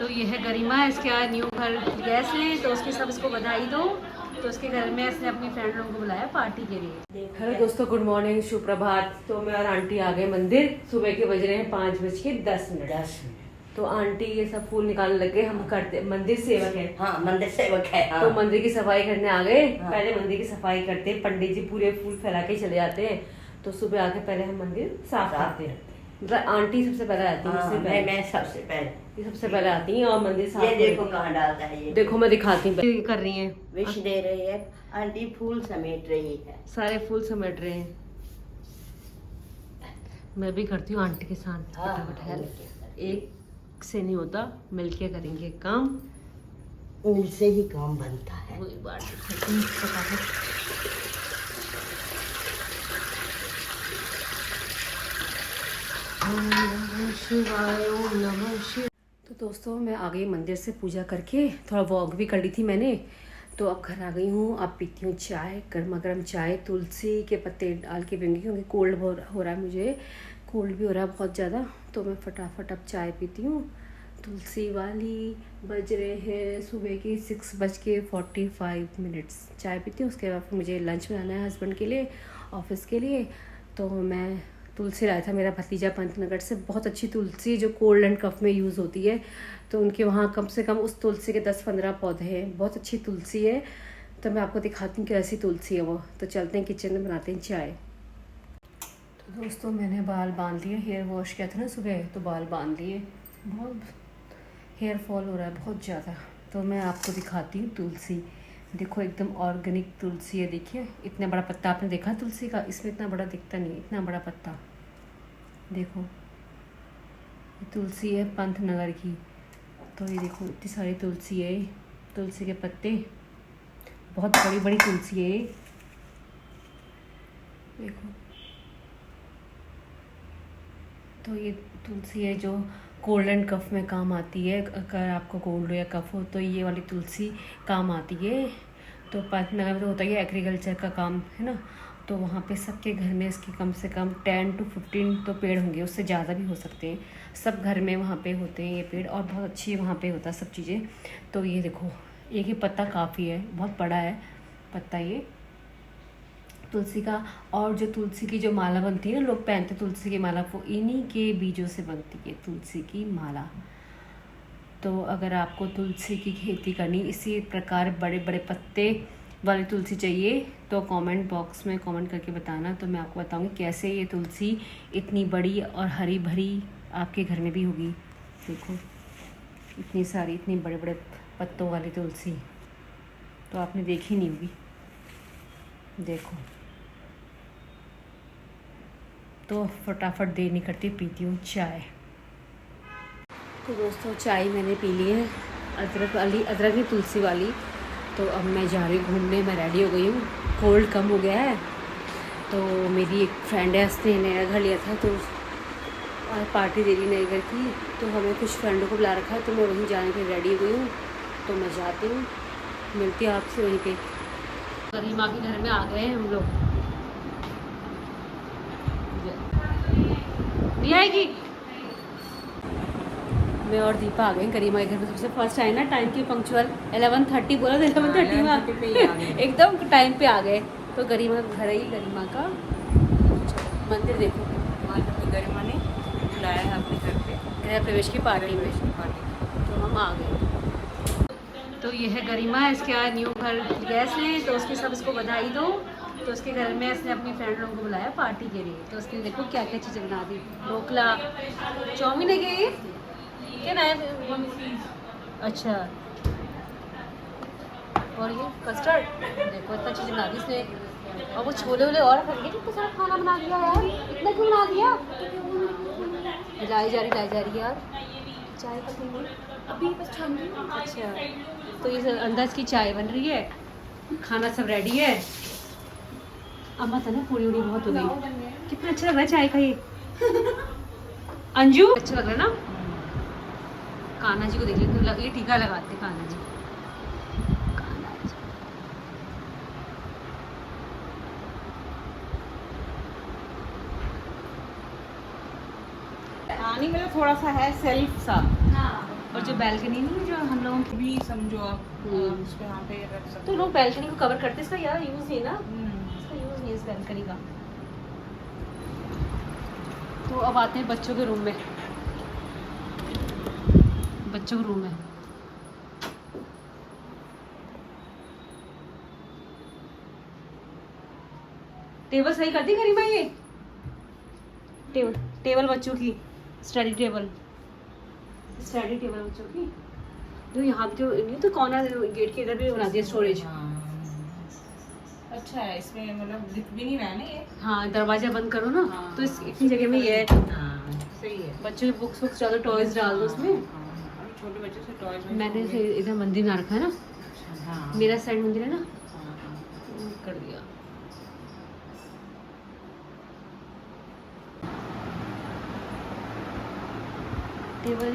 तो ये है गरिमा, इसके आज न्यू घर गैस है तो उसके सब इसको बधाई दो। तो उसके घर में इसने अपनी फ्रेंड लोगों को बुलाया पार्टी के लिए। हेलो दोस्तों, गुड मॉर्निंग, सुप्रभात। तो मैं और आंटी आ गए मंदिर। सुबह के बज रहे हैं 5:10। तो आंटी ये सब फूल निकालने लगे। हम करते मंदिर सेवक है। हाँ, मंदिर सेवक है। हाँ। तो मंदिर की सफाई करने आ गए। हाँ। पहले मंदिर की सफाई करते हैं, पंडित जी पूरे फूल फैला के चले जाते हैं। तो सुबह आके पहले हम मंदिर साफ करते हैं। मतलब आंटी सबसे पहले आती है। हाँ, मैं सबसे पहले, ये सबसे पहले आती हैं और मंदिर साफ ये देखो कहाँ डालता है। ये देखो, मैं दिखाती हूँ कर रही है। विश दे रही है आंटी, फूल समेट रही है। सारे फूल समेट रहे हैं। मैं भी करती हूँ आंटी के साथ हाँ, फटाफट हेल्प। एक से नहीं होता, मिलके करेंगे काम। उनसे ही काम बनता है। वही बात करती हूँ फटाफट। ओम नमः शिवाय, ओम नमः शिवाय। तो दोस्तों, मैं आ गई मंदिर से पूजा करके। थोड़ा वॉक भी कर ली थी मैंने। तो अब घर आ गई हूँ। अब पीती हूँ चाय, गर्मा गर्म चाय। तुलसी के पत्ते डाल के पीऊँगी क्योंकि कोल्ड हो रहा है मुझे। कोल्ड भी हो रहा है बहुत ज़्यादा। तो मैं फटाफट अब चाय पीती हूँ तुलसी वाली। बज रहे हैं सुबह की 6:45। चाय पीती हूँ। उसके बाद फिर मुझे लंच बनाना है हस्बैंड के लिए, ऑफिस के लिए। तो मैं तुलसी लाया था मेरा भतीजा पंतनगर से। बहुत अच्छी तुलसी जो कोल्ड एंड कफ में यूज़ होती है। तो उनके वहाँ कम से कम उस तुलसी के 10-15 पौधे हैं। बहुत अच्छी तुलसी है। तो मैं आपको दिखाती हूँ कैसी तुलसी है वो। तो चलते हैं किचन में, बनाते हैं चाय। तो दोस्तों, मैंने बाल बांध लिए। हेयर वॉश किया था ना सुबह, तो बाल बांध लिए। बहुत हेयर फॉल हो रहा है बहुत ज़्यादा। तो मैं आपको दिखाती हूँ तुलसी। देखो, एकदम ऑर्गेनिक तुलसी है। देखिए, इतना बड़ा पत्ता आपने देखा तुलसी का? इसमें इतना बड़ा दिखता नहीं, इतना बड़ा पत्ता। देखो, ये तुलसी है पंतनगर की। तो ये देखो, इतनी सारी तुलसी है। तुलसी के पत्ते, बहुत बड़ी बड़ी तुलसी है। देखो, तो ये तुलसी है जो कोल्ड एंड कफ में काम आती है। अगर आपको कोल्ड हो या कफ हो तो ये वाली तुलसी काम आती है। तो पंतनगर में तो होता ही है, एग्रीकल्चर का काम है ना। तो वहाँ पे सबके घर में इसकी कम से कम 10 to 15 तो पेड़ होंगे, उससे ज़्यादा भी हो सकते हैं। सब घर में वहाँ पे होते हैं ये पेड़, और बहुत अच्छी वहाँ पे होता है सब चीज़ें। तो ये देखो, एक ही पत्ता काफ़ी है, बहुत बड़ा है पत्ता ये तुलसी का। और जो तुलसी की जो माला बनती है ना, लोग पहनते तुलसी की माला, वो इन्हीं के बीजों से बनती है तुलसी की माला। तो अगर आपको तुलसी की खेती करनी, इसी प्रकार बड़े बड़े पत्ते वाली तुलसी चाहिए, तो कमेंट बॉक्स में कमेंट करके बताना। तो मैं आपको बताऊंगी कैसे ये तुलसी इतनी बड़ी और हरी भरी आपके घर में भी होगी। देखो, इतनी सारी, इतनी बड़े बड़े पत्तों वाली तुलसी तो आपने देखी नहीं होगी। देखो, तो फटाफट देर नहीं करती, पीती हूँ चाय। तो दोस्तों, चाय मैंने पी ली है, अदरक वाली, अदरक ही तुलसी वाली। तो अब मैं जा रही हूँ घूमने। मैं रेडी हो गई हूँ, कोल्ड कम हो गया है। तो मेरी एक फ्रेंड है, उसने नया घर लिया था, तो और पार्टी दे रही नए घर की। तो हमें कुछ फ्रेंडों को बुला रखा है, तो मैं वहीं जाने के लिए रेडी हो गई हूँ। तो मैं जाती हूँ, मिलती हूँ आपसे वहीं पे। गरिमा के घर में आ गए हैं हम लोग। नहीं आएगी। मैं और दीपा आ गए गरिमा के घर में। सबसे फर्स्ट आए ना, टाइम की पंक्चुअल। 11:30 बोला था, 11:30 में एकदम टाइम पे आ गए। तो गरिमा का घर है ही, गरिमा का मंदिर। देखो, गरिमा ने बुलाया है अपने घर पे, गृह प्रवेश की पार्टी में। तो हम आ गए। तो ये है गरिमा, इसके आज न्यू घर गैस है तो उसके सब इसको बधाई दो। तो उसके घर में इसने अपनी फ्रेंड लोगों को बुलाया पार्टी के लिए। तो उसने देखो क्या क्या चीज़ें बना दी। ढोकला, चाउमीन है क्या ये? क्या ना है? अच्छा, और ये कस्टर्ड। देखो, इतना चीज़ बना दी इसने। और वो छोले वोले और रख दिए। कितना सारा खाना बना दिया यार, इतना क्यों बना दिया? लाई जा रही यार। चाय का पीनी अभी बस छान रही हूँ। अच्छा, तो ये अंदर इसकी चाय बन रही है, खाना सब रेडी है। अम्मा था ना, पूरी उड़ी बहुत हो गई। कितना अच्छा लग रहा है चाय का ये। अंजू, अच्छा लग रहा है ना? कान्हा जी को देख लेते, ये टीका लगाते कान्हा जी। पानी में तो थोड़ा सा है सेल्फ सा। और जो बैल्कनी नहीं है जो हम लोगों की, भी समझो आप उस पे यहाँ पे रख सकते तो लोग बैल्कनी को कवर करते हैं, इसका यार यूज़ नहीं है ना, हो। इसका यूज़ नहीं है इस बैल्कनी का। तो अब आते हैं बच्चों के रूम में। बच्चों के रूम में टेबल सही कर दी करीमा, ये टेबल बच्चों की स्टडी टेबल बच्चों की। तो यहाँ पे जो नहीं तो कॉर्नर गेट के इधर भी बना दिया स्टोरेज। अच्छा है, इसमें मतलब दिख भी नहीं रहा है ना ये। हाँ, दरवाजा बंद करो ना हाँ। तो इस इतनी जगह में ये है। सही है। बच्चों की बुक्स डालो, टॉयज डाल दो उसमें। अभी छोटे बच्चों से टॉयज मैंने इसे इधर मंदिर बना रखा है ना, हाँ मेरा साइड मंदिर है ना, हाँ। कर दिया। टेबल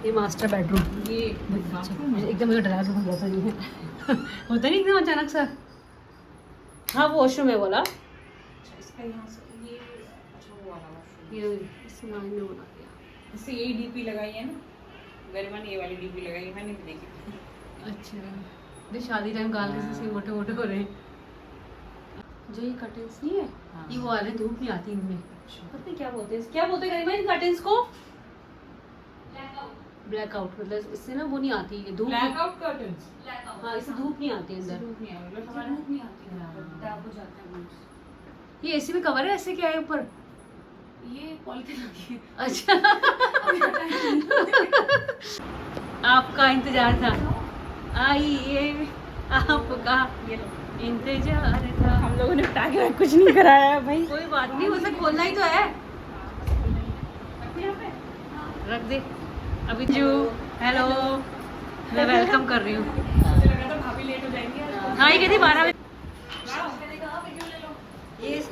ये मास्टर बेडरूम, ये बाथरूम है। एकदम मुझे डरा के भूल जाता ये होता नहीं एकदम अचानक सा। हाँ वॉशरूम है बोला, अच्छा, इसका यहाँ से ये अच्छा वो वाला washroom। ये इसमें मैंने बना दिया। इससे यही डीपी लगाई है ना, गरिमा ने ये वाली डीपी लगाई है, मैंने भी देखी थी। अच्छा, देख शादी टाइम गाल के मोटे मोटे हो रहे हैं। जो ये कर्टन्स नहीं है, हाँ। ये वो वाले धूप नहीं आती इनमें, पता नहीं क्या बोलते हैं, क्या बोलते हैं गरिमा इन कर्टन्स को? ब्लैक आउट, मतलब इससे ना वो नहीं आती है धूप। Blackout curtains. हाँ, इससे धूप नहीं आती अंदर। धूप नहीं है, मतलब हमारे धूप नहीं आती है। खराब हो जाता है वो। ये एसी में कवर है, ऐसे क्या है ऊपर? ये पॉलिथीन लगी है। अच्छा आपका इंतजार था, आइए आपका ये लो। इंतजार था। हम लोगों ने उठा के कुछ नहीं कराया है भाई। कोई बात नहीं, उसे खोलना ही तो है। रख दे अभी जो। हेलो, मैं वेलकम कर रही हूँ। मुझे लगा था भाभी लेट हो जाएंगे आज। हाँ, ये कहती 12 बजे।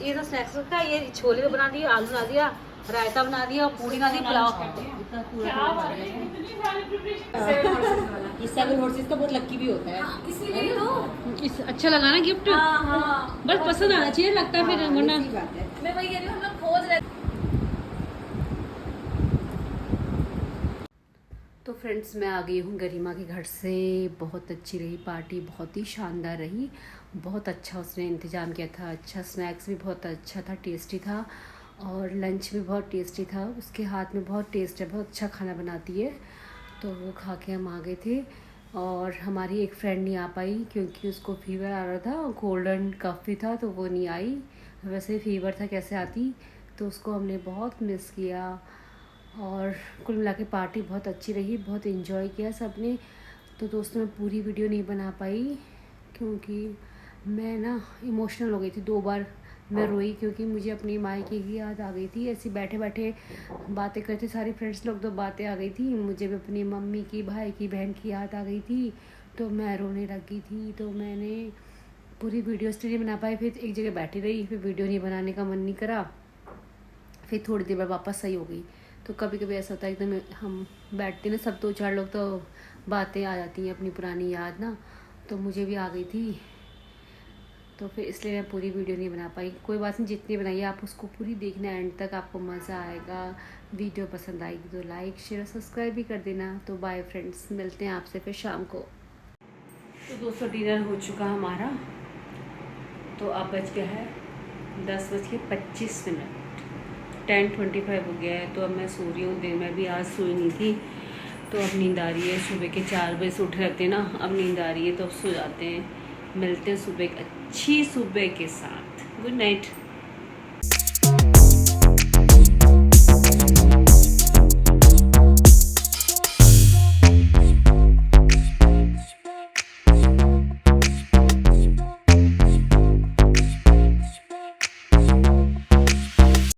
ये तो स्नैक्स का, ये छोले तो बना दिए, आलू बना दिया, रायता बना दिया, पूरी बना दी, पुलाव। इतना पूरा ये 7 हॉर्सेस का बहुत लकी भी होता है। इसीलिए तो इस अच्छा लगा ना गिफ्ट, बस पसंद आना चाहिए, लगता है फिर वरना। सही बात है। मैं वही कह रही हूँ, हम लोग खोज रहे। तो फ्रेंड्स, मैं आ गई हूँ गरिमा के घर से। बहुत अच्छी रही पार्टी, बहुत ही शानदार रही। बहुत अच्छा उसने इंतज़ाम किया था, अच्छा स्नैक्स भी बहुत अच्छा था, टेस्टी था, और लंच भी बहुत टेस्टी था। उसके हाथ में बहुत टेस्ट है, बहुत अच्छा खाना बनाती है। तो वो खा के हम आ गए थे। और हमारी एक फ्रेंड नहीं आ पाई क्योंकि उसको फीवर आ रहा था, गोल्डन कफ भी था, तो वो नहीं आई। वैसे फीवर था, कैसे आती, तो उसको हमने बहुत मिस किया। और कुल मिला के पार्टी बहुत अच्छी रही, बहुत इन्जॉय किया सब ने। तो दोस्तों, मैं पूरी वीडियो नहीं बना पाई क्योंकि मैं ना इमोशनल हो गई थी। 2 बार मैं रोई क्योंकि मुझे अपनी मायके की याद आ गई थी। ऐसे बैठे बैठे बातें करते सारी फ्रेंड्स लोग, तो बातें आ गई थी, मुझे भी अपनी मम्मी की, भाई की, बहन की याद आ गई थी, तो मैं रोने लगी थी। तो मैंने पूरी वीडियो स्टोरी बना पाई, फिर एक जगह बैठी रही, फिर वीडियो नहीं बनाने का मन नहीं करा। फिर थोड़ी देर बाद वापस सही हो गई। तो कभी कभी ऐसा होता है, एकदम हम बैठते ना सब 2-4 लोग, तो बातें आ जाती हैं अपनी पुरानी याद ना, तो मुझे भी आ गई थी। तो फिर इसलिए मैं पूरी वीडियो नहीं बना पाई। कोई बात नहीं, जितनी बनाई आप उसको पूरी देखना, एंड तक आपको मज़ा आएगा। वीडियो पसंद आएगी तो लाइक शेयर सब्सक्राइब भी कर देना। तो बाय फ्रेंड्स, मिलते हैं आपसे फिर शाम को। तो दोस्तों, डिनर हो चुका हमारा, तो अब बज गया है 10:25, 10:25 हो गया है। तो अब मैं सो रही हूँ। दिन में भी आज सोई नहीं थी, तो अब नींद आ रही है। सुबह के 4 बजे से उठ रहते हैं ना, अब नींद आ रही है, तो अब सो जाते हैं। मिलते हैं सुबह, एक अच्छी सुबह के साथ। Good night.